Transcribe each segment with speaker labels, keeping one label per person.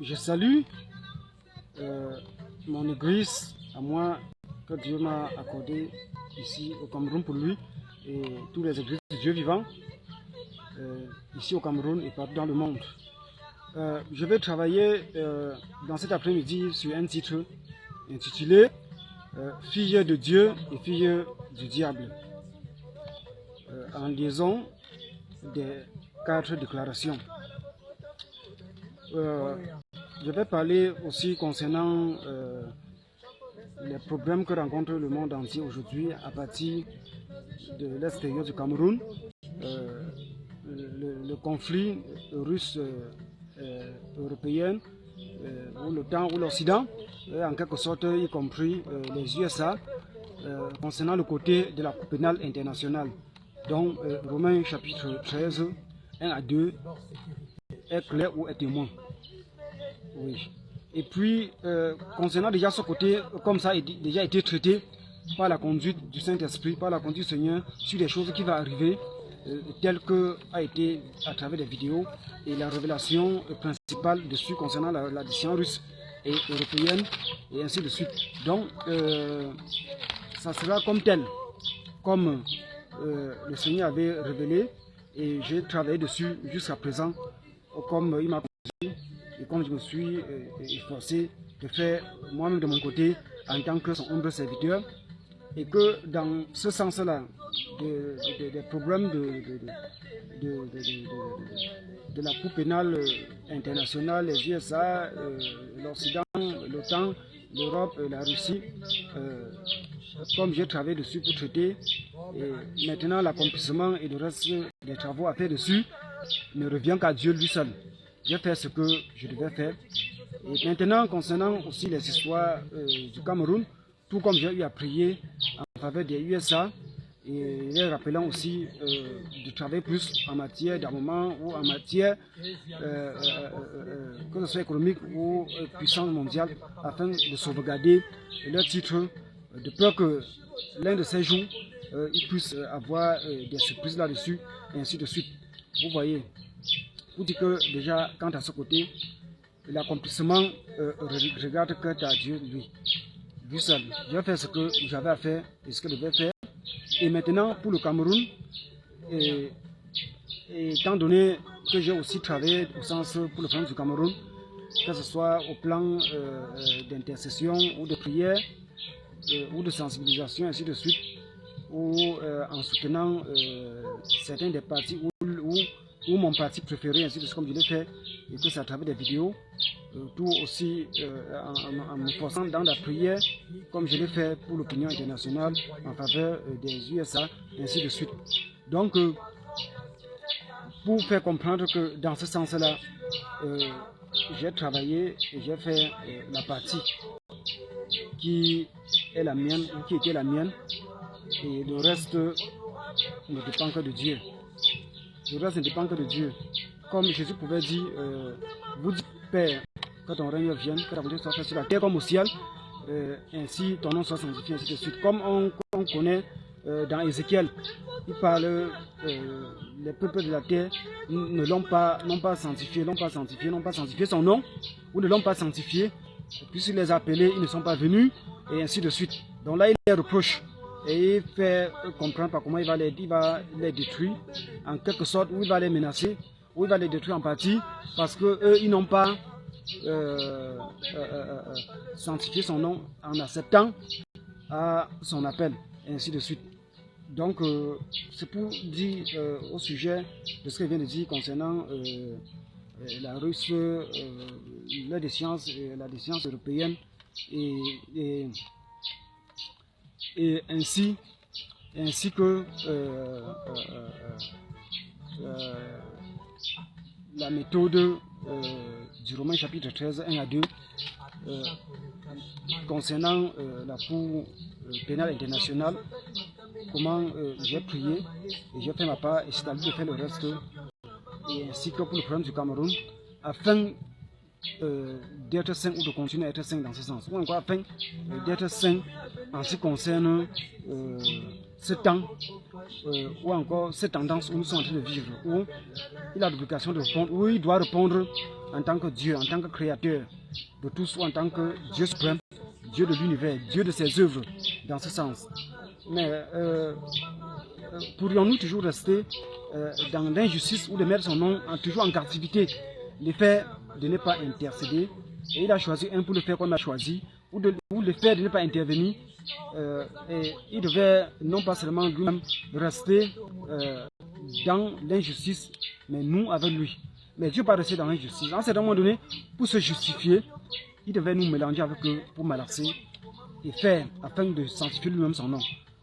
Speaker 1: Je salue mon église à moi que Dieu m'a accordé ici au Cameroun pour lui et tous les églises de Dieu vivant ici au Cameroun et partout dans le monde. Je vais travailler dans cet après-midi sur un titre intitulé Fille de Dieu et fille du diable, en liaison des 4 déclarations. Je vais parler aussi concernant les problèmes que rencontre le monde entier aujourd'hui à partir de l'extérieur du Cameroun, le conflit russe-européen, ou l'OTAN ou l'Occident, en quelque sorte y compris les USA, concernant le côté de la Cour pénale internationale. Donc Romains chapitre 13, 1 à 2, est clair ou est témoin. Oui. Et puis, concernant déjà ce côté, comme ça a déjà été traité par la conduite du Saint-Esprit, par la conduite du Seigneur, sur les choses qui vont arriver, telles que a été à travers les vidéos et la révélation principale dessus concernant la décision russe et européenne, et ainsi de suite. Donc, ça sera comme tel, comme le Seigneur avait révélé, et j'ai travaillé dessus jusqu'à présent, comme il m'a conduit. Et comme je me suis efforcé de faire moi-même de mon côté en tant que son humble serviteur, et que dans ce sens-là, des problèmes de la Cour pénale internationale, les USA, l'Occident, l'OTAN, l'Europe, la Russie, comme j'ai travaillé dessus pour traiter, et maintenant l'accomplissement et le reste des travaux à faire dessus ne revient qu'à Dieu lui seul. J'ai fait ce que je devais faire. Et maintenant, concernant aussi les histoires du Cameroun, tout comme j'ai eu à prier en faveur des USA, et les rappelant aussi de travailler plus en matière d'armement ou en matière que ce soit économique ou puissance mondiale, afin de sauvegarder leur titre, de peur que l'un de ces jours, ils puissent avoir des surprises là-dessus, et ainsi de suite. Vous voyez. Vous dites que déjà, quant à ce côté, l'accomplissement regarde que à Dieu, lui seul. J'ai fait ce que j'avais à faire et ce que je devais faire. Et maintenant, pour le Cameroun, et étant donné que j'ai aussi travaillé au sens pour le plan du Cameroun, que ce soit au plan d'intercession ou de prière, ou de sensibilisation, ainsi de suite, ou en soutenant certains des partis ou mon parti préféré, ainsi de suite, comme je l'ai fait, et que c'est à travers des vidéos, tout aussi en me forçant dans la prière, comme je l'ai fait pour l'opinion internationale en faveur des USA, ainsi de suite. Donc, pour faire comprendre que dans ce sens-là, j'ai travaillé et j'ai fait la partie qui est la mienne, ou qui était la mienne, et le reste ne dépend que de Dieu. Le reste ne dépend que de Dieu. Comme Jésus pouvait dire, vous dites, Père, que ton règne vienne, que ta volonté soit faite sur la terre comme au ciel, ainsi ton nom soit sanctifié, ainsi de suite. Comme on connaît dans Ézéchiel, il parle, les peuples de la terre ne l'ont pas sanctifié, n'ont pas sanctifié son nom, ou ne l'ont pas sanctifié, puisqu'il les a appelés, ils ne sont pas venus, et ainsi de suite. Donc là, il les reproche. Et il fait comprendre par comment il va les détruire, en quelque sorte, ou il va les menacer, ou il va les détruire en partie, parce qu'eux, ils n'ont pas sanctifié son nom en acceptant à son appel, et ainsi de suite. Donc, c'est pour dire au sujet de ce que je viens de dire concernant la Russe, la déchéance européenne, et ainsi que la méthode du Romains chapitre 13, 1 à 2, concernant la Cour pénale internationale, comment j'ai prié et j'ai fait ma part, et c'est à lui de faire le reste, et ainsi que pour le problème du Cameroun, afin d'être sain ou de continuer à être sain dans ce sens, ou encore afin d'être sain en ce qui concerne ce temps, ou encore cette tendance où nous sommes en train de vivre, où il a l'obligation de répondre, où il doit répondre en tant que Dieu, en tant que créateur de tous, ou en tant que Dieu suprême, Dieu de l'univers, Dieu de ses œuvres, dans ce sens. Mais pourrions-nous toujours rester dans l'injustice ou de mettre son nom toujours en captivité, le fait de ne pas intercéder, et il a choisi un pour le faire qu'on a choisi, ou le fait de ne pas intervenir, et il devait non pas seulement lui-même rester dans l'injustice, mais nous avec lui. Mais Dieu pas resté dans l'injustice. À un certain moment donné, pour se justifier, il devait nous mélanger avec eux pour m'alasser et faire afin de sanctifier lui-même son nom.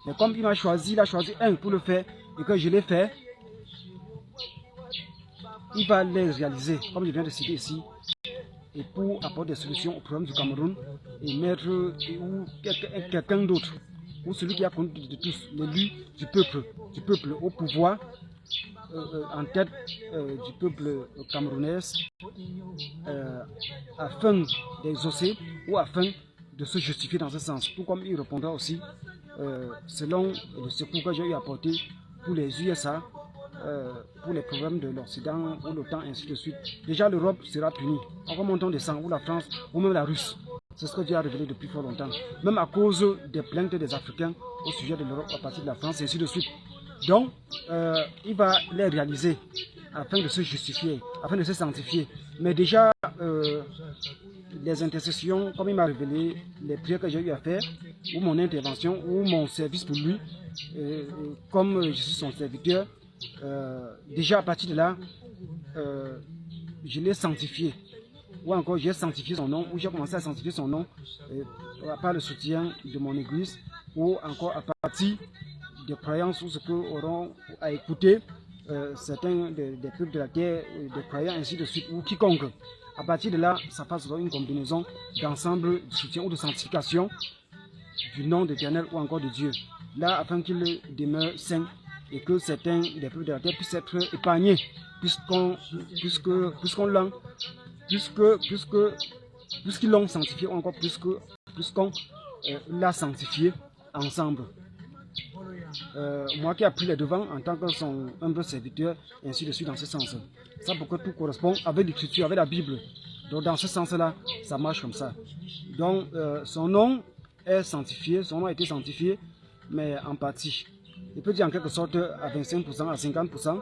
Speaker 1: Mais comme il a choisi un pour le faire et que je l'ai fait, il va les réaliser, comme je viens de citer ici, et pour apporter des solutions au problème du Cameroun et mettre ou quelqu'un d'autre, ou celui qui a conduit de tous, l'élu du peuple au pouvoir, en tête du peuple camerounais, afin d'exaucer ou afin de se justifier dans ce sens. Tout comme il répondra aussi selon le secours que j'ai eu apporté pour les USA, pour les problèmes de l'Occident ou l'OTAN, ainsi de suite. Déjà l'Europe sera punie. En remontant des sangs, ou la France, ou même la Russie. C'est ce que Dieu a révélé depuis fort longtemps. Même à cause des plaintes des Africains au sujet de l'Europe à partir de la France, ainsi de suite. Donc, il va les réaliser afin de se justifier, afin de se sanctifier. Mais déjà, les intercessions, comme il m'a révélé, les prières que j'ai eu à faire, ou mon intervention, ou mon service pour lui, comme je suis son serviteur, déjà à partir de là, je l'ai sanctifié. Ou encore j'ai sanctifié son nom, ou j'ai commencé à sanctifier son nom par le soutien de mon église, ou encore à partir des croyances ou ce qu'auront à écouter certains des peuples de la terre, des croyants, ainsi de suite, ou quiconque. À partir de là, ça passe dans une combinaison d'ensemble de soutien ou de sanctification du nom de l'Éternel ou encore de Dieu. Là, afin qu'il demeure saint et que certains des peuples de la terre puissent être épargnés, puisqu'ils l'ont sanctifié, ou encore puisqu'on l'a sanctifié ensemble. Moi qui ai pris les devants en tant que son humble serviteur, et ainsi de suite dans ce sens. Ça pour que tout correspond avec l'écriture, avec la Bible. Donc dans ce sens-là, ça marche comme ça. Donc son nom est sanctifié, son nom a été sanctifié, mais en partie. Il peut dire en quelque sorte à 25%, à 50%,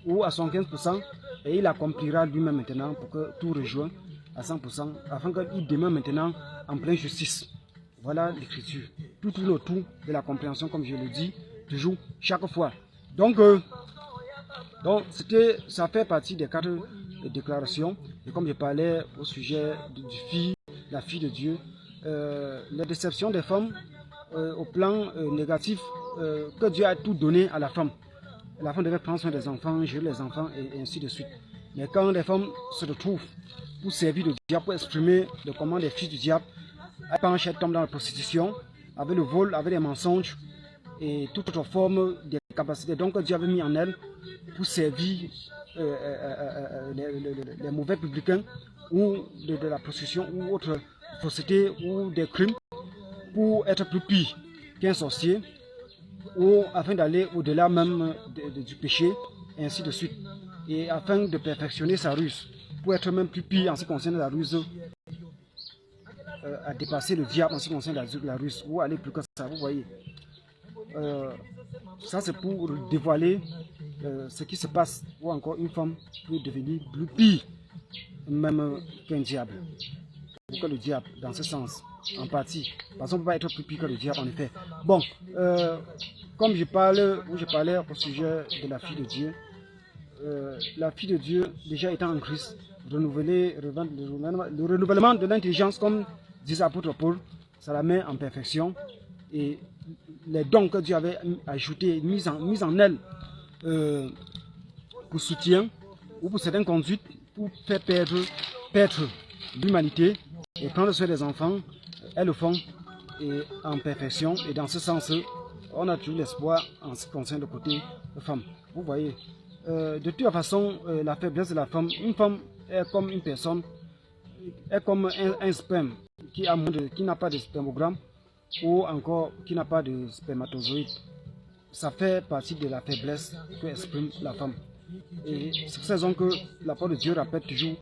Speaker 1: ou à 75%, et il accomplira lui-même maintenant pour que tout rejoigne à 100%, afin qu'il demeure maintenant en pleine justice. Voilà l'écriture. Tout tourne autour de la compréhension, comme je le dis, toujours, chaque fois. Donc ça fait partie des 4 déclarations. Et comme je parlais au sujet la fille de Dieu, la déception des femmes au plan négatif, que Dieu a tout donné à la femme. La femme devait prendre soin des enfants, gérer les enfants et ainsi de suite. Mais quand les femmes se retrouvent pour servir le diable, pour exprimer le commandement des fils du diable, elles tombent dans la prostitution, avec le vol, avec les mensonges et toute autre forme de capacité. Donc Dieu avait mis en elles pour servir les mauvais publicains ou de la prostitution ou autre fausseté ou des crimes pour être plus pire qu'un sorcier ou afin d'aller au-delà même du péché et ainsi de suite. Et afin de perfectionner sa ruse pour être même plus pire en ce qui concerne la ruse, à dépasser le diable en ce qui concerne la ruse ou aller plus que ça, vous voyez. Ça c'est pour dévoiler ce qui se passe ou encore une femme peut devenir plus pire même qu'un diable ou que le diable dans ce sens en partie parce qu'on ne peut pas être plus pire que le diable en effet. Bon, comme je parlais au sujet de la fille de Dieu, la fille de Dieu déjà étant en Christ, le renouvellement de l'intelligence comme disait l'apôtre Paul, ça la met en perfection et les dons que Dieu avait ajoutés, mis en elle pour soutien ou pour certaines conduites, pour faire perdre l'humanité et prendre soin des enfants, elles le font et en perfection. Et dans ce sens, on a toujours l'espoir en ce qui concerne le côté de femme. Vous voyez, de toute façon, la faiblesse de la femme, une femme est comme une personne, est comme un sperme qui n'a pas de spermogramme ou encore qui n'a pas de spermatozoïde. Ça fait partie de la faiblesse que exprime la femme. Et c'est pour cette raison que la parole de Dieu répète toujours